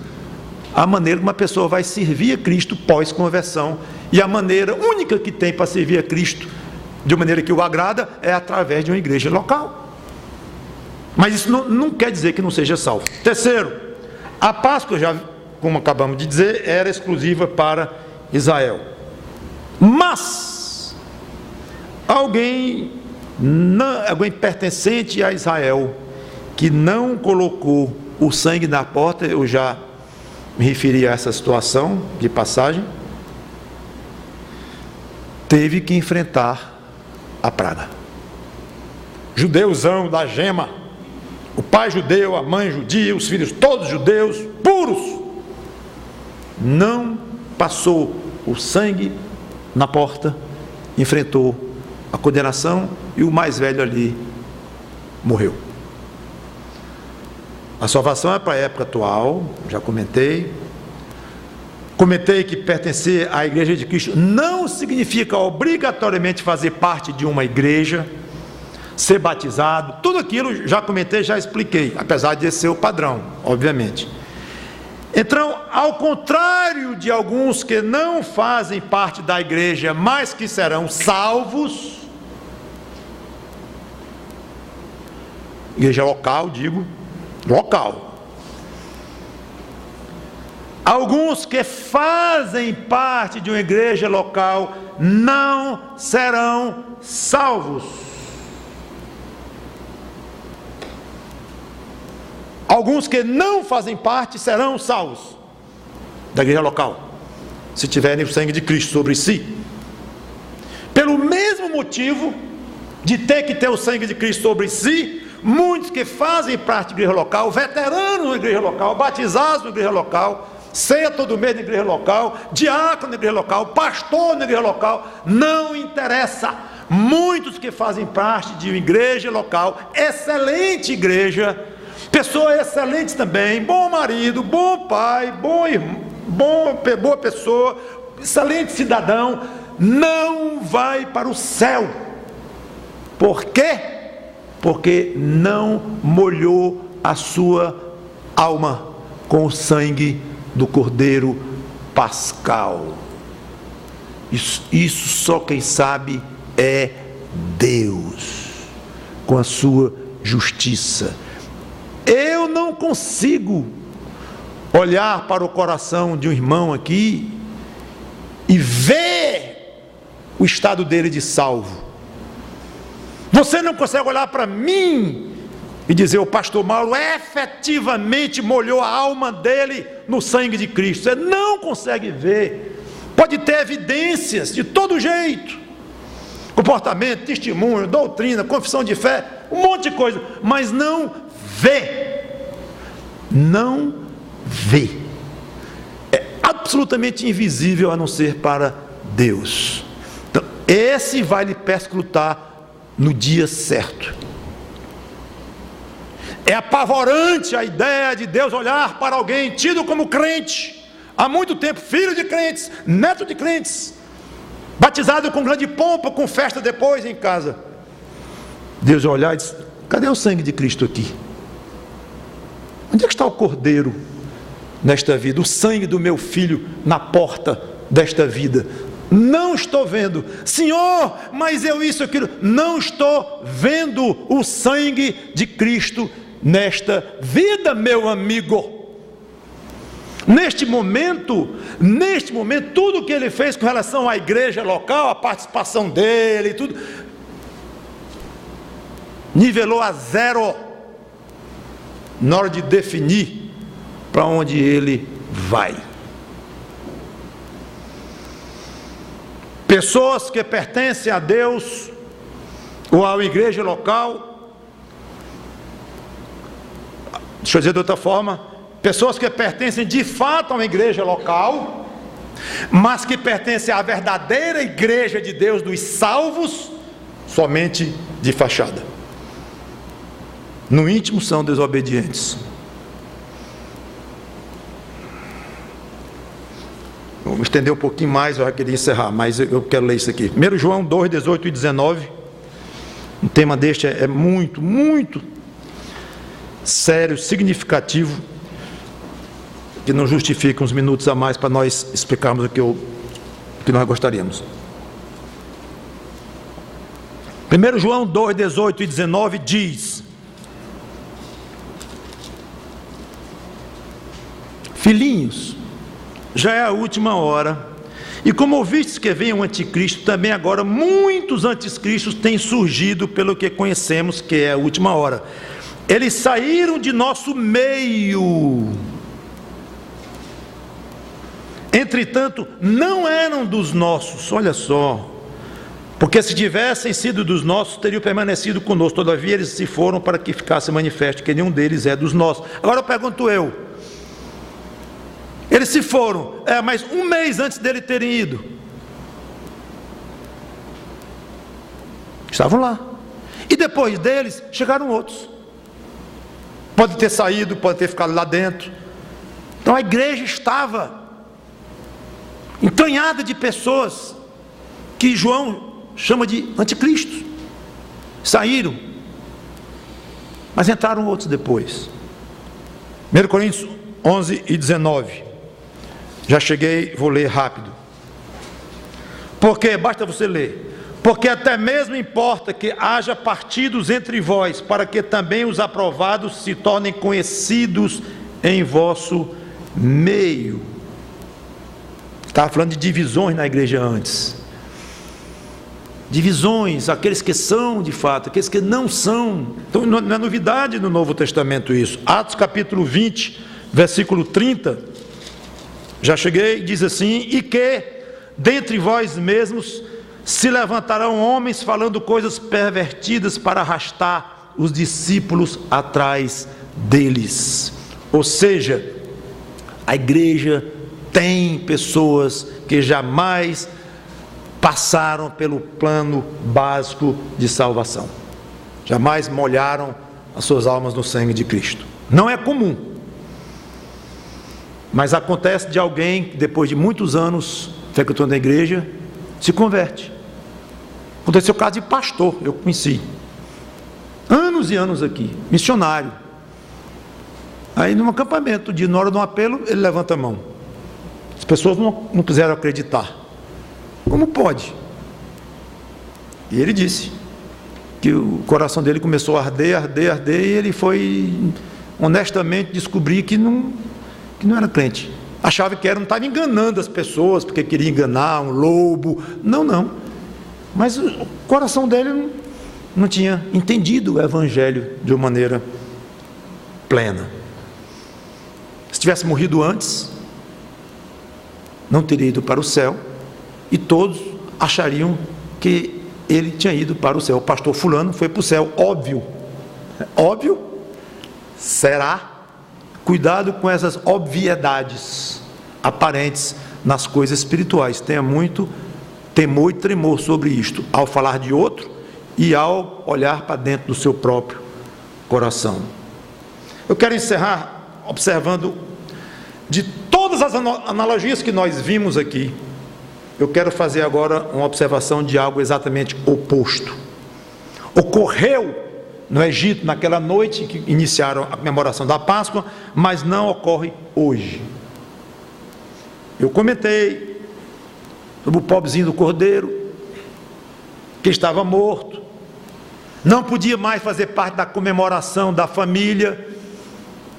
a maneira como uma pessoa vai servir a Cristo pós-conversão. E a maneira única que tem para servir a Cristo de maneira que o agrada é através de uma igreja local. Mas isso não quer dizer que não seja salvo. Terceiro, a Páscoa, já como acabamos de dizer, era exclusiva para Israel. Mas alguém pertencente a Israel que não colocou o sangue na porta, eu já me referi a essa situação de passagem, teve que enfrentar a praga. Judeuzão da gema, o pai judeu, a mãe judia, os filhos todos judeus, puros, não passou o sangue na porta, enfrentou a condenação e o mais velho ali morreu. A salvação é para a época atual, já comentei. Comentei que pertencer à igreja de Cristo não significa obrigatoriamente fazer parte de uma igreja, ser batizado, tudo aquilo já comentei, já expliquei, apesar de ser o padrão, obviamente. Então, ao contrário de alguns que não fazem parte da igreja, mas que serão salvos, igreja local, digo, local. Alguns que fazem parte de uma igreja local não serão salvos. Alguns que não fazem parte serão salvos da igreja local, se tiverem o sangue de Cristo sobre si. Pelo mesmo motivo de ter que ter o sangue de Cristo sobre si, muitos que fazem parte da igreja local, veteranos na igreja local, batizados na igreja local, ceia todo mês na igreja local, diácono na igreja local, pastor na igreja local, não interessa. Muitos que fazem parte de uma igreja local, excelente igreja, pessoas excelentes também, bom marido, bom pai, bom irmão, boa pessoa, excelente cidadão, não vai para o céu. Por quê? Porque não molhou a sua alma com o sangue do Cordeiro Pascal. Isso só quem sabe é Deus, com a sua justiça. Eu não consigo olhar para o coração de um irmão aqui e ver o estado dele de salvo. Você não consegue olhar para mim e dizer: o pastor Mauro efetivamente molhou a alma dele no sangue de Cristo. Você não consegue ver. Pode ter evidências de todo jeito, comportamento, testemunho, doutrina, confissão de fé, um monte de coisa, mas não vê. Não vê. É absolutamente invisível a não ser para Deus. Então, esse vai lhe perscrutar no dia certo. É apavorante a ideia de Deus olhar para alguém tido como crente há muito tempo, filho de crentes, neto de crentes, batizado com grande pompa, com festa depois em casa. Deus olhar e diz: cadê o sangue de Cristo aqui? Onde é que está o Cordeiro nesta vida? O sangue do meu filho na porta desta vida? Não estou vendo. Senhor, mas eu isso, aquilo. Não estou vendo o sangue de Cristo nesta vida, meu amigo. Neste momento, tudo que ele fez com relação à igreja local, a participação dele, tudo, nivelou a zero na hora de definir para onde ele vai. Pessoas que pertencem a Deus ou à igreja local, deixa eu dizer de outra forma, pessoas que pertencem de fato a uma igreja local, mas que pertencem à verdadeira igreja de Deus dos salvos, somente de fachada. No íntimo são desobedientes. Vamos estender um pouquinho mais, eu já queria encerrar, mas eu quero ler isso aqui. 1 João 2, 18 e 19. Um tema deste é muito, muito sério, significativo, que não justifica uns minutos a mais para nós explicarmos o que nós gostaríamos. 1 João 2, 18 e 19 diz: filhinhos, já é a última hora, e como ouvistes que vem um anticristo, também agora muitos anticristos têm surgido, pelo que conhecemos que é a última hora. Eles saíram de nosso meio, entretanto não eram dos nossos. Olha só, porque se tivessem sido dos nossos, teriam permanecido conosco. Todavia eles se foram para que ficasse manifesto que nenhum deles é dos nossos. Agora eu pergunto eu, eles se foram, mas um mês antes dele terem ido, estavam lá, e depois deles chegaram outros. Pode ter saído, pode ter ficado lá dentro. Então a igreja estava entranhada de pessoas que João chama de anticristos. Saíram, mas entraram outros depois. 1 Coríntios 11 e 19. Já cheguei, vou ler rápido. Porque, basta você ler. Porque até mesmo importa que haja partidos entre vós, para que também os aprovados se tornem conhecidos em vosso meio. Estava falando de divisões na igreja antes. Divisões, aqueles que são de fato, aqueles que não são. Então não é novidade no Novo Testamento isso. Atos capítulo 20, versículo 30. Já cheguei, diz assim: e que dentre vós mesmos se levantarão homens falando coisas pervertidas para arrastar os discípulos atrás deles. Ou seja, a igreja tem pessoas que jamais passaram pelo plano básico de salvação, jamais molharam as suas almas no sangue de Cristo. Não é comum, mas acontece de alguém que depois de muitos anos frequentando a igreja se converte. Aconteceu o caso de pastor, eu conheci anos e anos aqui, missionário. Aí num acampamento, na hora de um apelo, ele levanta a mão. As pessoas não quiseram acreditar. Como pode? E ele disse que o coração dele começou a arder, e ele foi honestamente descobrir que não era crente. Achava que não estava enganando as pessoas, porque queria enganar um lobo. Não. Mas o coração dele não tinha entendido o evangelho de uma maneira plena. Se tivesse morrido antes, não teria ido para o céu, e todos achariam que ele tinha ido para o céu. O pastor fulano foi para o céu, óbvio. Óbvio? Será? Cuidado com essas obviedades aparentes nas coisas espirituais. Tenha muito temor e tremor sobre isto, ao falar de outro e ao olhar para dentro do seu próprio coração. Eu quero encerrar observando, de todas as analogias que nós vimos aqui, eu quero fazer agora uma observação de algo exatamente oposto. Ocorreu no Egito naquela noite que iniciaram a comemoração da Páscoa, mas não ocorre hoje. Eu comentei sobre o pobrezinho do cordeiro, que estava morto, não podia mais fazer parte da comemoração da família,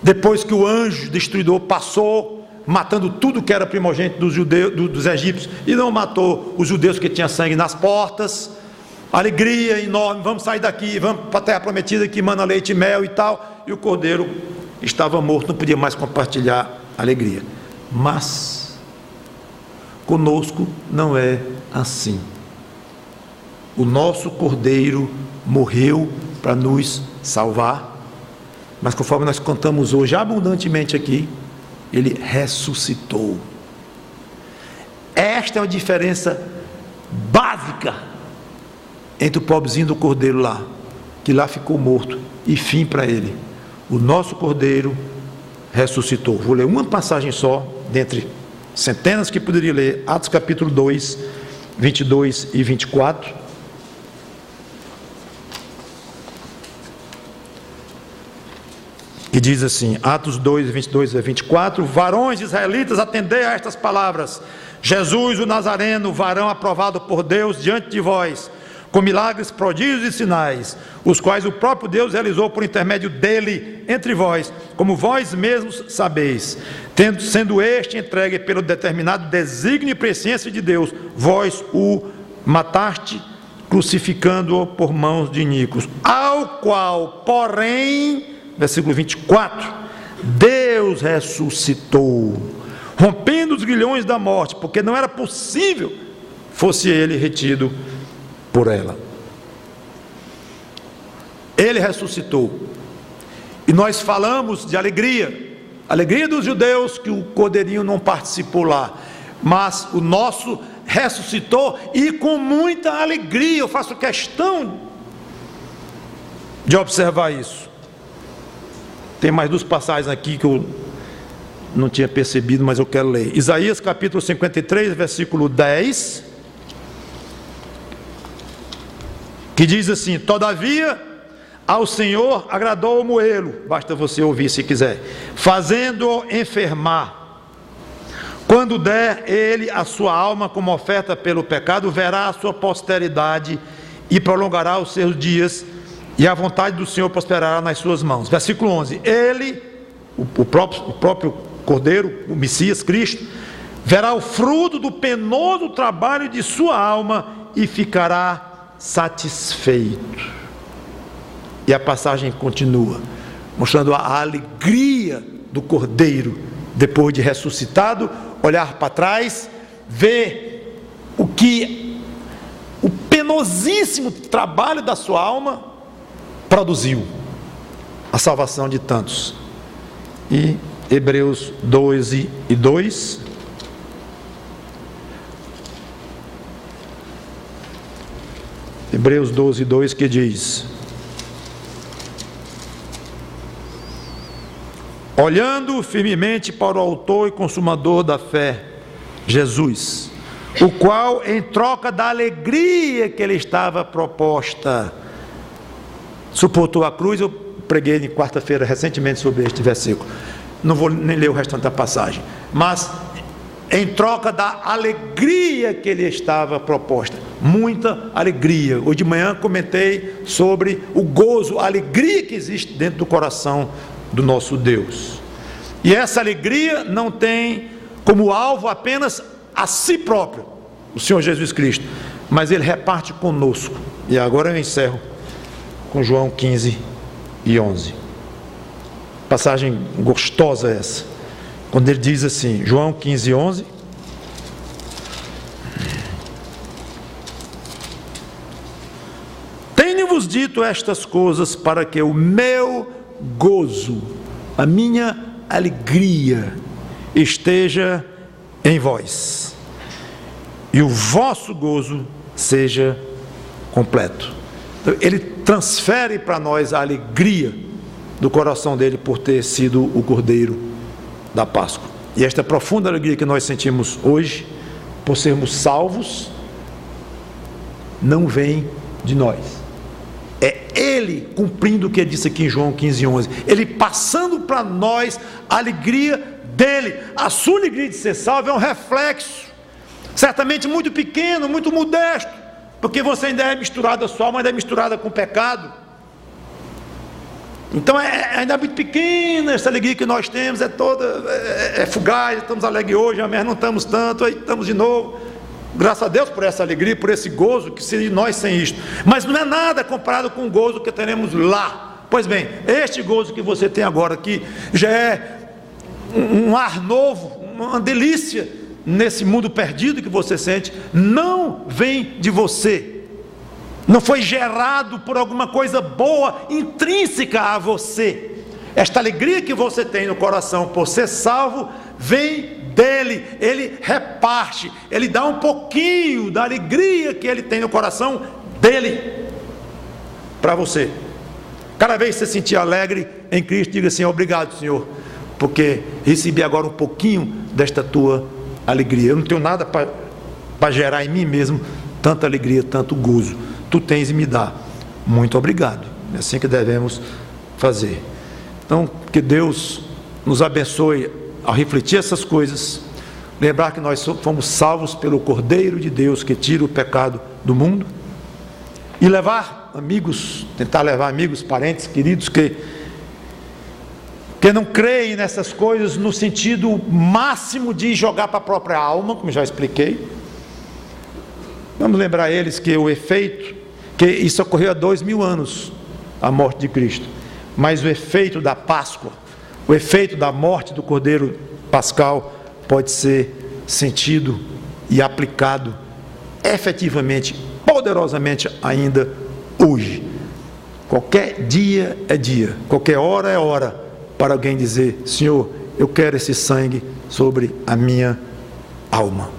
depois que o anjo destruidor passou, matando tudo que era primogênito dos judeus, dos egípcios, e não matou os judeus que tinham sangue nas portas. Alegria enorme, vamos sair daqui, vamos para a terra prometida que mana leite e mel e tal, e o cordeiro estava morto, não podia mais compartilhar a alegria. Mas conosco não é assim. O nosso cordeiro morreu para nos salvar, mas conforme nós cantamos hoje abundantemente aqui, ele ressuscitou. Esta é uma diferença básica entre o pobrezinho do cordeiro lá, que lá ficou morto, e fim para ele. O nosso cordeiro ressuscitou. Vou ler uma passagem só, dentre centenas que poderia ler, Atos capítulo 2, 22 e 24. Que diz assim, Atos 2, 22 a 24: varões israelitas, atendei a estas palavras. Jesus, o Nazareno, varão aprovado por Deus diante de vós, com milagres, prodígios e sinais, os quais o próprio Deus realizou por intermédio dele entre vós, como vós mesmos sabeis, sendo este entregue pelo determinado desígnio e presciência de Deus, vós o mataste, crucificando-o por mãos de iníquos, ao qual, porém, versículo 24, Deus ressuscitou, rompendo os grilhões da morte, porque não era possível fosse ele retido por ela. Ele ressuscitou. E nós falamos de alegria dos judeus, que o cordeirinho não participou lá, mas o nosso ressuscitou, e com muita alegria. Eu faço questão de observar isso. Tem mais duas passagens aqui que eu não tinha percebido, mas eu quero ler. Isaías capítulo 53, versículo 10, que diz assim: todavia ao Senhor agradou o moê-lo, basta você ouvir se quiser, fazendo-o enfermar. Quando der ele a sua alma como oferta pelo pecado, verá a sua posteridade e prolongará os seus dias, e a vontade do Senhor prosperará nas suas mãos. Versículo 11: ele, o próprio Cordeiro, o Messias, Cristo, verá o fruto do penoso trabalho de sua alma e ficará satisfeito. E a passagem continua, mostrando a alegria do Cordeiro, depois de ressuscitado, olhar para trás, ver o penosíssimo trabalho da sua alma produziu, a salvação de tantos. E Hebreus 12 e 2, Hebreus 12 e 2, que diz: olhando firmemente para o autor e consumador da fé, Jesus, o qual, em troca da alegria que lhe estava proposta, suportou a cruz. Eu preguei em quarta-feira recentemente sobre este versículo, não vou nem ler o restante da passagem, mas em troca da alegria que lhe estava proposta, muita alegria. Hoje de manhã comentei sobre o gozo, a alegria que existe dentro do coração do nosso Deus, e essa alegria não tem como alvo apenas a si próprio, o Senhor Jesus Cristo, mas Ele reparte conosco. E agora eu encerro com João 15 e 11, passagem gostosa essa, quando ele diz assim, João 15, 11: tenho-vos dito estas coisas para que o meu gozo, a minha alegria, esteja em vós, e o vosso gozo seja completo. Então, ele transfere para nós a alegria do coração dele por ter sido o Cordeiro da Páscoa. E esta profunda alegria que nós sentimos hoje, por sermos salvos, não vem de nós. É Ele cumprindo o que ele disse aqui em João 15, 11. Ele passando para nós a alegria dele. A sua alegria de ser salvo é um reflexo, certamente muito pequeno, muito modesto, porque você ainda é misturado, a sua alma ainda é misturada com o pecado. Então ainda é muito pequena essa alegria que nós temos, é toda, é fugaz. Estamos alegres hoje, amanhã não estamos tanto, aí estamos de novo. Graças a Deus por essa alegria, por esse gozo, que seria nós sem isto, mas não é nada comparado com o gozo que teremos lá. Pois bem, este gozo que você tem agora aqui, já é um ar novo, uma delícia nesse mundo perdido que você sente. Não vem de você, não foi gerado por alguma coisa boa, intrínseca a você, Esta alegria que você tem no coração por ser salvo, vem dele. Ele reparte, ele dá um pouquinho da alegria que ele tem no coração dele para você. Cada vez que você se sentir alegre em Cristo, diga assim: obrigado, Senhor, porque recebi agora um pouquinho desta tua alegria. Eu não tenho nada para gerar em mim mesmo tanta alegria, tanto gozo. Tu tens e me dá. Muito obrigado. É assim que devemos fazer. Então, que Deus nos abençoe ao refletir essas coisas, lembrar que nós fomos salvos pelo Cordeiro de Deus que tira o pecado do mundo, e levar amigos, tentar levar amigos, parentes, queridos que não creem nessas coisas no sentido máximo de jogar para a própria alma, como já expliquei. Vamos lembrar eles que o efeito, que isso ocorreu há 2000 anos, a morte de Cristo, mas o efeito da Páscoa, o efeito da morte do Cordeiro Pascal pode ser sentido e aplicado efetivamente, poderosamente ainda hoje. Qualquer dia é dia, qualquer hora é hora para alguém dizer: Senhor, eu quero esse sangue sobre a minha alma,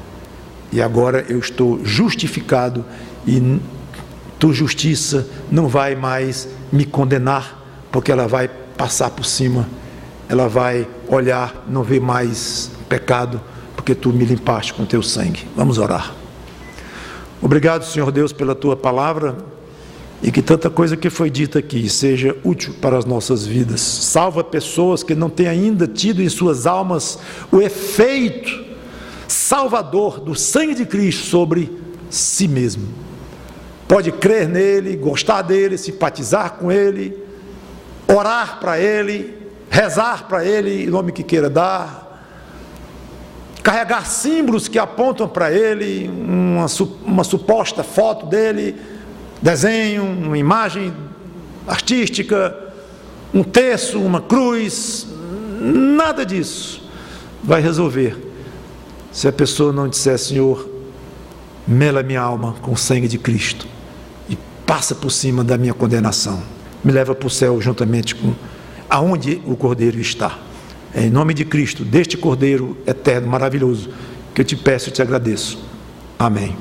e agora eu estou justificado, e tua justiça não vai mais me condenar, porque ela vai passar por cima, ela vai olhar, não ver mais pecado, porque tu me limpaste com teu sangue. Vamos orar. Obrigado, Senhor Deus, pela tua palavra, e que tanta coisa que foi dita aqui seja útil para as nossas vidas. Salva pessoas que não têm ainda tido em suas almas o efeito salvador do sangue de Cristo sobre si mesmo. Pode crer nele, gostar dele, simpatizar com ele, orar para ele, rezar para ele, em nome que queira dar, carregar símbolos que apontam para ele, uma suposta foto dele, desenho, uma imagem artística, um terço, uma cruz. Nada disso vai resolver se a pessoa não disser: Senhor, mela minha alma com o sangue de Cristo e passa por cima da minha condenação, me leva para o céu juntamente com aonde o Cordeiro está. É em nome de Cristo, deste Cordeiro eterno, maravilhoso, que eu te peço e te agradeço. Amém.